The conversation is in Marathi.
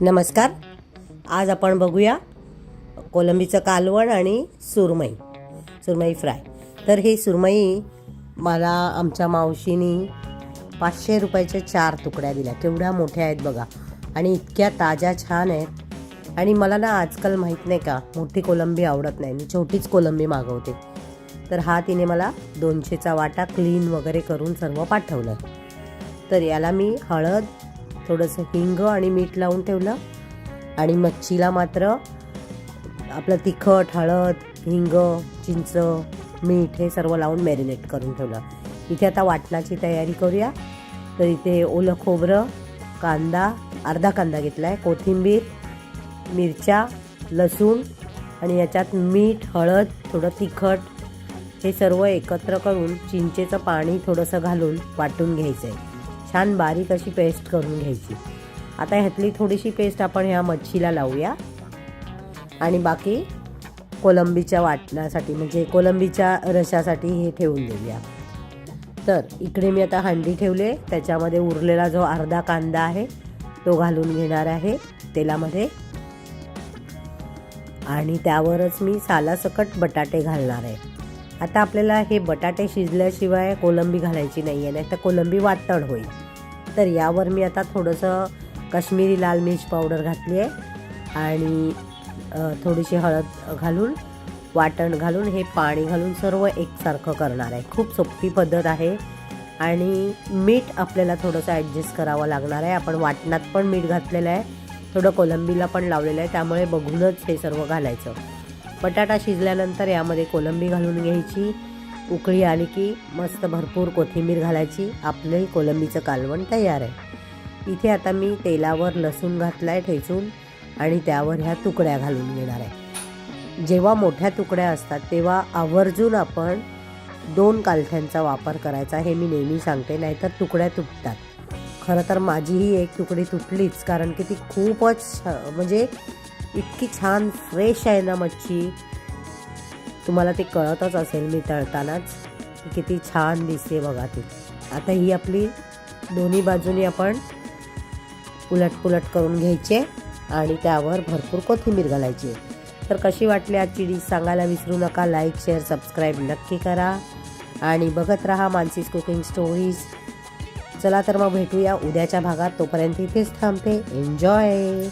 नमस्कार. आज आपण बघूया कोलंबीचं कालवण आणि सुरमई फ्राय. तर ही सुरमई मला आमच्या मावशीनी 500 रुपयाचे 4 तुकड्या दिल्या. केवढ्या मोठ्या आहेत बघा आणि इतक्या ताज्या छान आहेत. आणि मला ना आजकाल माहीत नाही का मोठी कोलंबी आवडत नाही, मी छोटीच कोलंबी मागवते. तर हा तिने मला 200चा वाटा क्लीन वगैरे करून सर्व पाठवलं. तर याला मी हळद, थोडंसं हिंग आणि मीठ लावून ठेवलं. आणि मच्छीला मात्र आपलं तिखट, हळद, हिंग, चिंच, मीठ हे सर्व लावून मॅरिनेट करून ठेवलं. इथे आता वाटणाची तयारी करूया. तर इथे ओलं खोबरं, कांदा, अर्धा कांदा घेतला आहे, कोथिंबीर, मिरच्या, लसूण आणि याच्यात मीठ, हळद, थोडं तिखट हे सर्व एकत्र करून चिंचेचं पाणी थोडंसं घालून वाटून घ्यायचं आहे. छान बारीक अशी पेस्ट करून घ्यायची. आता ह्यातली थोडीशी पेस्ट आपण ह्या मच्छीला लावूया आणि बाकी कोलंबीच्या वाटण्यासाठी म्हणजे कोलंबीच्या रशासाठी हे ठेवून देऊया. तर इकडे मी आता हंडी ठेवले, त्याच्यामध्ये उरलेला जो अर्धा कांदा आहे तो घालून घेणार आहे तेलामध्ये. आणि त्यावरच मी सालासकट बटाटे घालणार आहे. आता आपल्याला हे बटाटे शिजल्याशिवाय कोलंबी घालायची नाही आहे, नाही तर कोलंबी वाटण होईल. तर यावर मी आता थोडंसं काश्मीरी लाल मिर्च पावडर घातली आहे आणि थोडीशी हळद घालून वाटण घालून हे पाणी घालून सर्व एकसारखं करणार आहे. खूप सोपी पद्धत आहे. आणि मीठ आपल्याला थोडंसं ॲडजस्ट करावं लागणार आहे. आपण वाटणात पण मीठ घातलेलं आहे, थोडं कोलंबीला पण लावलेलं आहे, त्यामुळे बघूनच हे सर्व घालायचं. बटाटा शिजल्यानंतर यामध्ये कोलंबी घालून घ्यायची. उकळी आली की मस्त भरपूर कोथिंबीर घालायची. आपलं कोलंबीचं कालवण तयार आहे. इथे आता मी तेलावर लसूण घातला आहे ठेचून आणि त्यावर ह्या तुकड्या घालून घेणार आहे. जेव्हा मोठ्या तुकड्या असतात तेव्हा आवर्जून आपण 2 कालठ्यांचा वापर करायचा, हे मी नेहमी सांगते, नाहीतर तुकड्या तुटतात. खरं तर माझीही एक तुकडी तुटलीच, कारण की ती खूपच म्हणजे इतकी छान फ्रेश आहे ना मच्छी. तुम्हाला ते कळतच असेल मी तळतानाच किती छान दिसते बघा ती. आता ही आपली दोन्ही बाजूनी आपण उलटपुलट करून घ्यायचे आणि त्यावर भरपूर कोथिंबीर घालायची. तर कशी वाटली आजची डिश सांगायला विसरू नका. लाईक, शेअर, सबस्क्राईब नक्की करा आणि बघत राहा मानसीज कुकिंग स्टोरीज. चला तर मग भेटूया उद्याच्या भागात. तोपर्यंत इथेच थांबते. एन्जॉय.